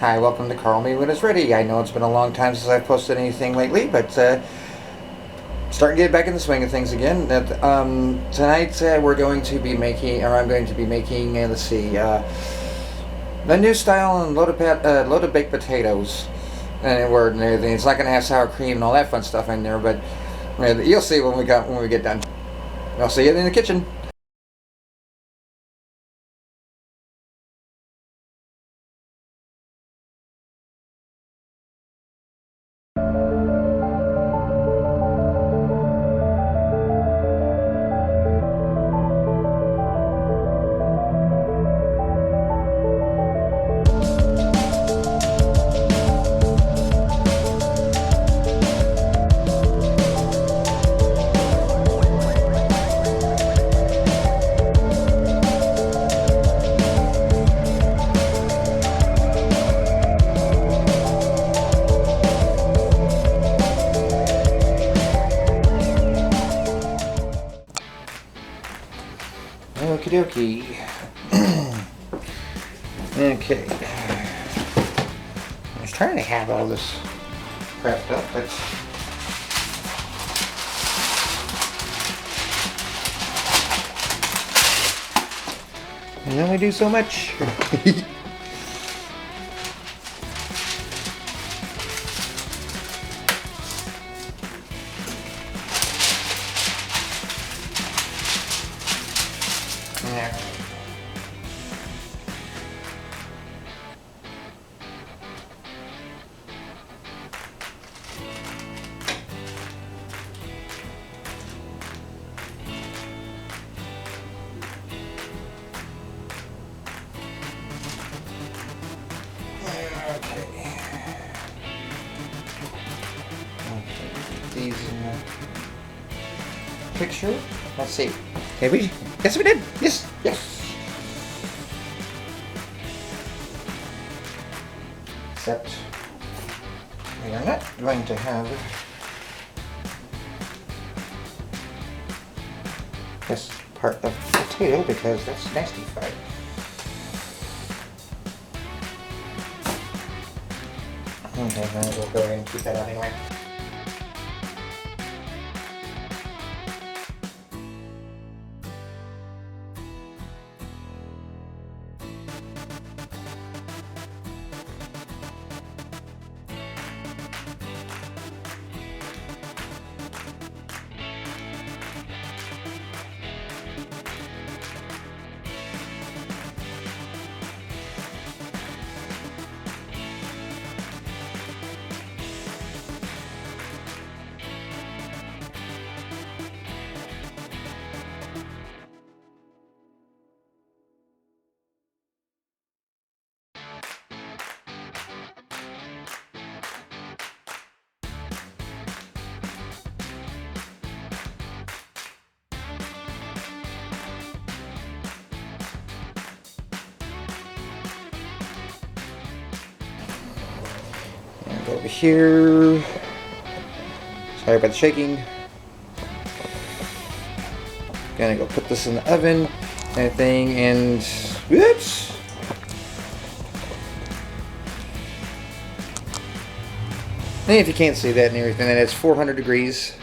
Hi, welcome to Call Me When It's Ready. I know it's been a long time since I've posted anything lately, but starting to get back in the swing of things again. Tonight we're going to be making, or I'm going to be making, the new style and loaded baked potatoes. And everything. It's not going to have sour cream and all that fun stuff in there, but you'll see when we get done. I'll see you in the kitchen. Okie dokie. Okay. I was trying to have all this prepped up, but I only do so much. Yeah. These in the picture. Let's see. Hey, yes, we did. Yes. Except we are not going to have this part of the potato because that's nasty fried. Okay, we'll go ahead and keep that out anyway. And go over here. Sorry about the shaking. Gonna go put this in the oven and everything, and whoops. And if you can't see that and everything, then it's 400 degrees.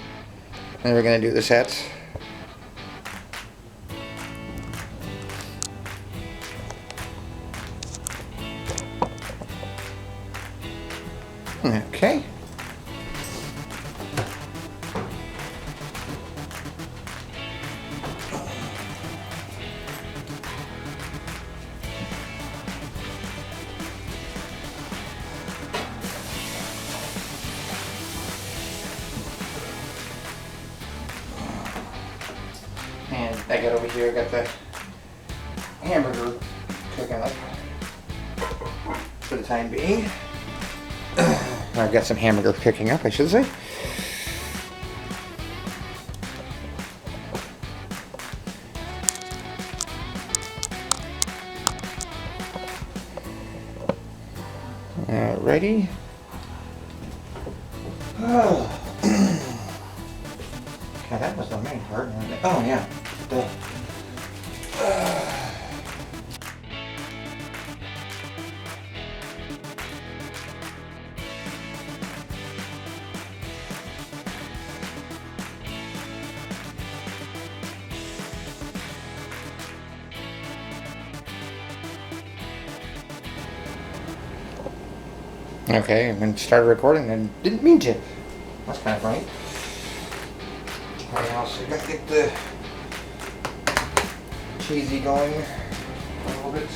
And we're gonna do this at. Okay. And I got over here, I got the hamburger cooking up for the time being. I've got some hamburger cooking up, I should say. Alrighty. Oh. Yeah, that was the main part. Oh yeah. Okay, and then started recording and didn't mean to. That's kind of funny. Alright, also gotta get the cheesy going a little bit.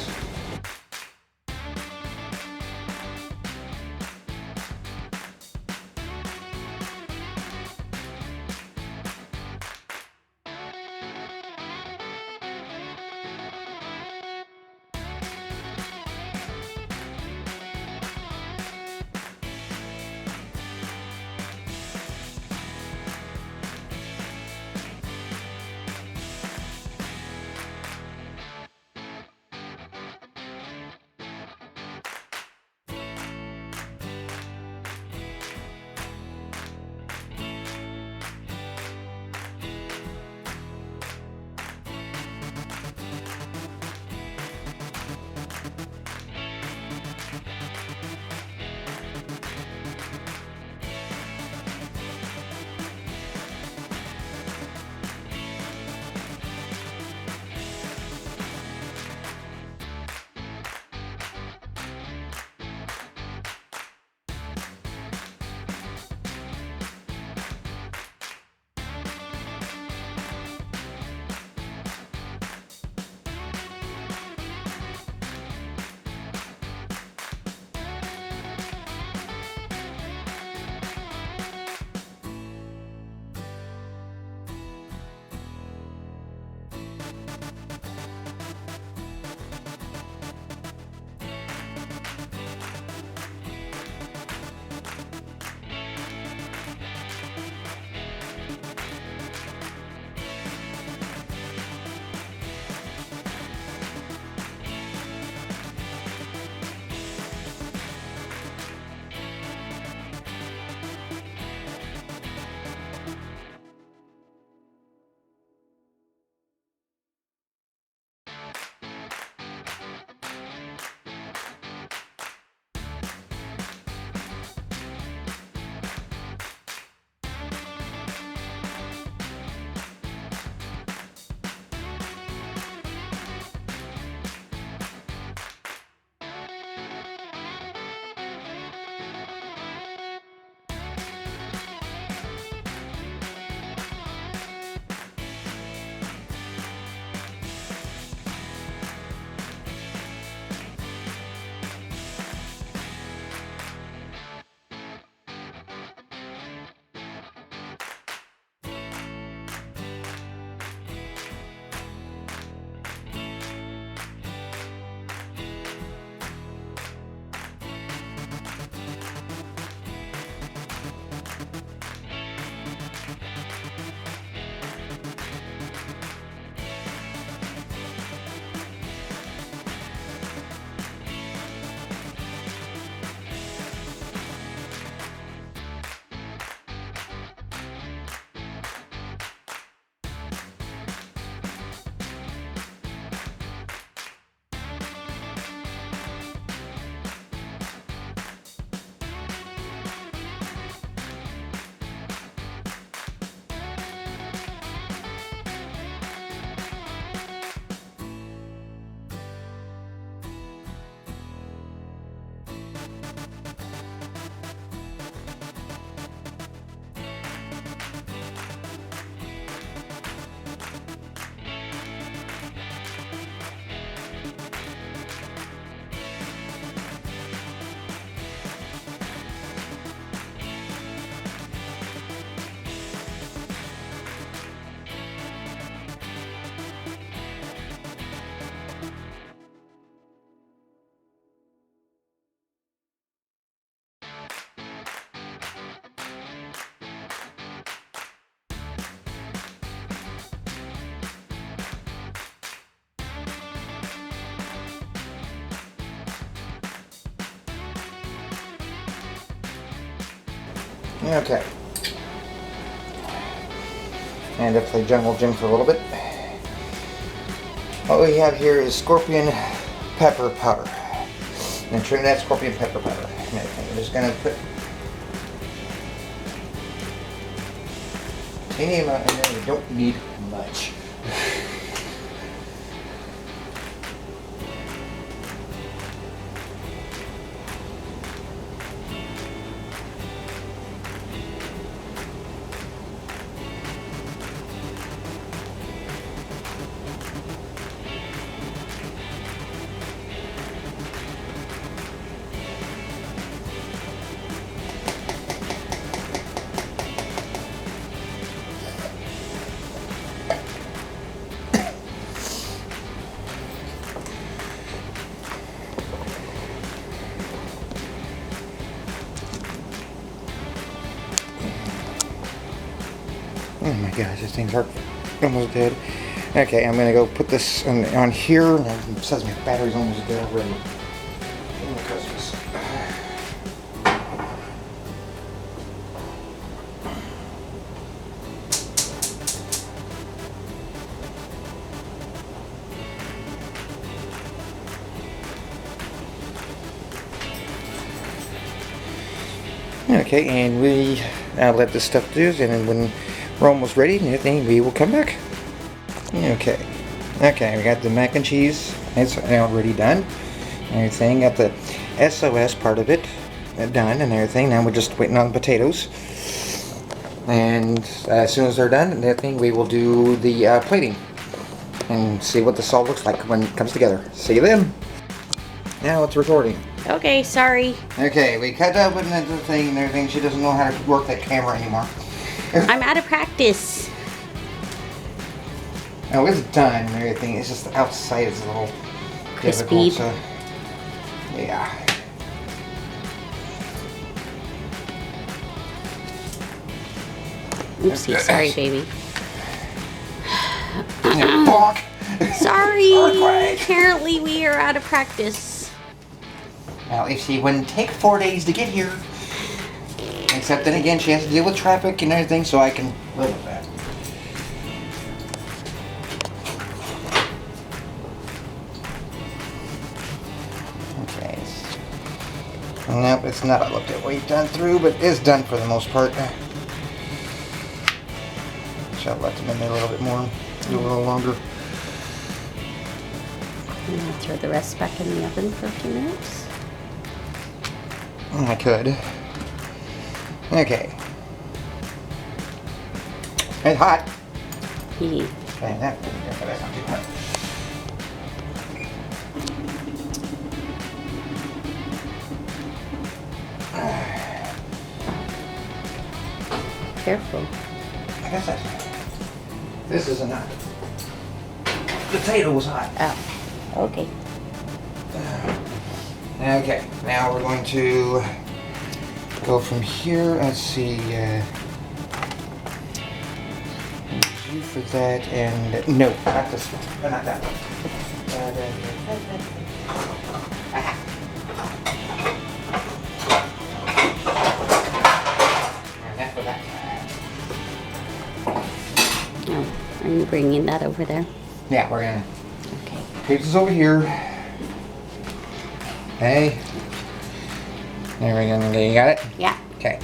Okay. And to play Jungle Gym for a little bit. What we have here is scorpion pepper powder. And trim that scorpion pepper powder. And I'm just going to put a teeny amount in there. We don't need much. Oh my gosh, this thing's almost dead. Okay, I'm gonna go put this on here. It says my battery's almost dead already. Okay, and we let this stuff do, and then when we're almost ready and everything, we will come back. Okay, we got the mac and cheese. It's already done. Everything, got the S.O.S part of it done and everything. Now we're just waiting on the potatoes. And as soon as they're done and everything, we will do the plating and see what this all looks like when it comes together. See you then. Now it's recording. Okay, sorry. Okay, we cut open the thing and everything. She doesn't know how to work that camera anymore. I'm out of practice. Oh, it's done and everything. It's just the outside is a little Crispy. difficult. So, yeah. Oopsie, sorry, baby. Bonk. Sorry. Earthquake. Apparently we are out of practice. Well, if she wouldn't take 4 days to get here. Except then again, she has to deal with traffic and everything, so I can live with that. Okay. Nope, it's not all looked at way done through, but it's done for the most part. Shall let them in there a little bit more, do a little longer. I'm gonna throw the rest back in the oven for a few minutes. I could. Okay. It's hot. Yeah. Okay, that's not too hot. Careful. I guess this is enough. The potato was hot. Oh, okay. Okay, now we're going to go from here. Let's see. You for that, and no, not this one. Not that one. And that for that. Oh, are you bringing that over there? Yeah, we're gonna. Okay. Pizza's over here. Hey. There we go. You got it? Yeah. Okay.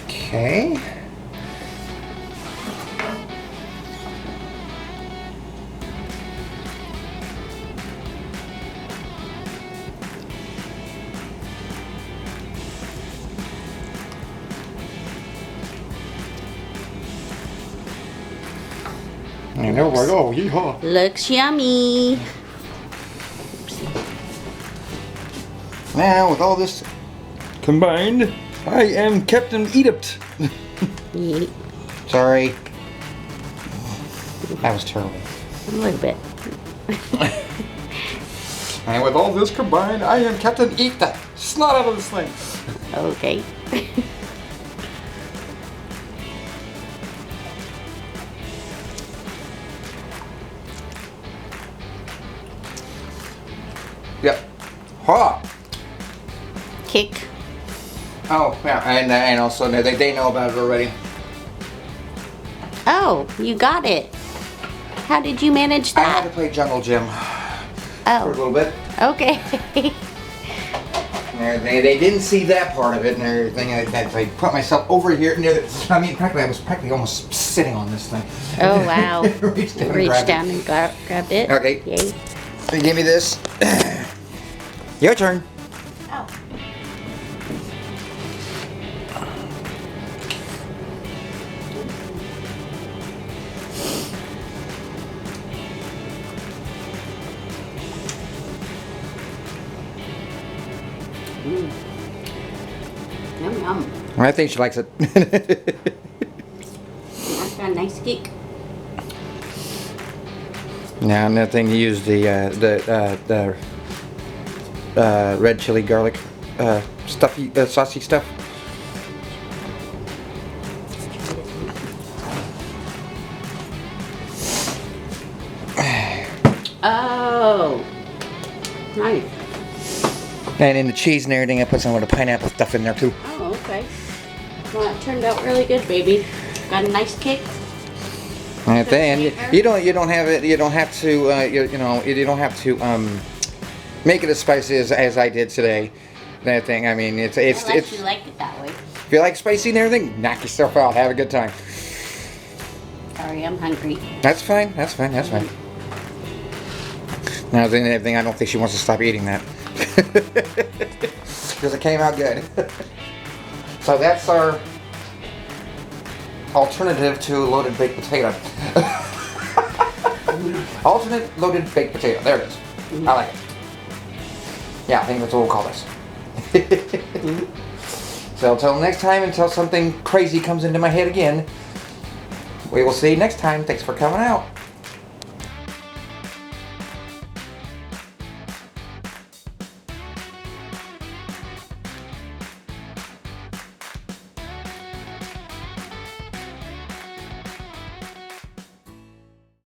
Okay. And there we go. Yeehaw. Looks yummy. Now, with all this combined, I am Captain Egypt. Yeet. Sorry. That was terrible. A little bit. And with all this combined, I am Captain Eat the Snot out of this thing. Okay. Yep. Ha! Kick. Oh, yeah, and also they know about it already. Oh, you got it. How did you manage I had that? to play Jungle Gym for a Oh, little bit. okay. They didn't see that part of it and everything. I put myself over here near the. I mean, I was practically almost sitting on this thing. Oh, wow. Reached down, Reached down and grabbed it. Okay. Yay. So give me this. Your turn. Oh. Mm. Yum yum. I think she likes it. That's got a nice kick. Now another thing to use the red chili garlic stuffy saucy stuff. Oh, nice. And in the cheese and everything, I put some of the pineapple stuff in there too. Oh, okay. Well, it turned out really good, baby. Got a nice cake. And then you don't have it. You don't have to. You don't have to make it as spicy as I did today. That thing. I mean, it's Unless you like it that way. If you like spicy and everything, knock yourself out. Have a good time. Sorry, I'm hungry. That's fine. That's fine. That's fine. Now, the other thing, I don't think she wants to stop eating that because it came out good. So that's our alternative to loaded baked potato. Alternate loaded baked potato. There it is. I like it. Yeah, I think that's what we'll call this. So until next time, until something crazy comes into my head again, we will see you next time. Thanks for coming out.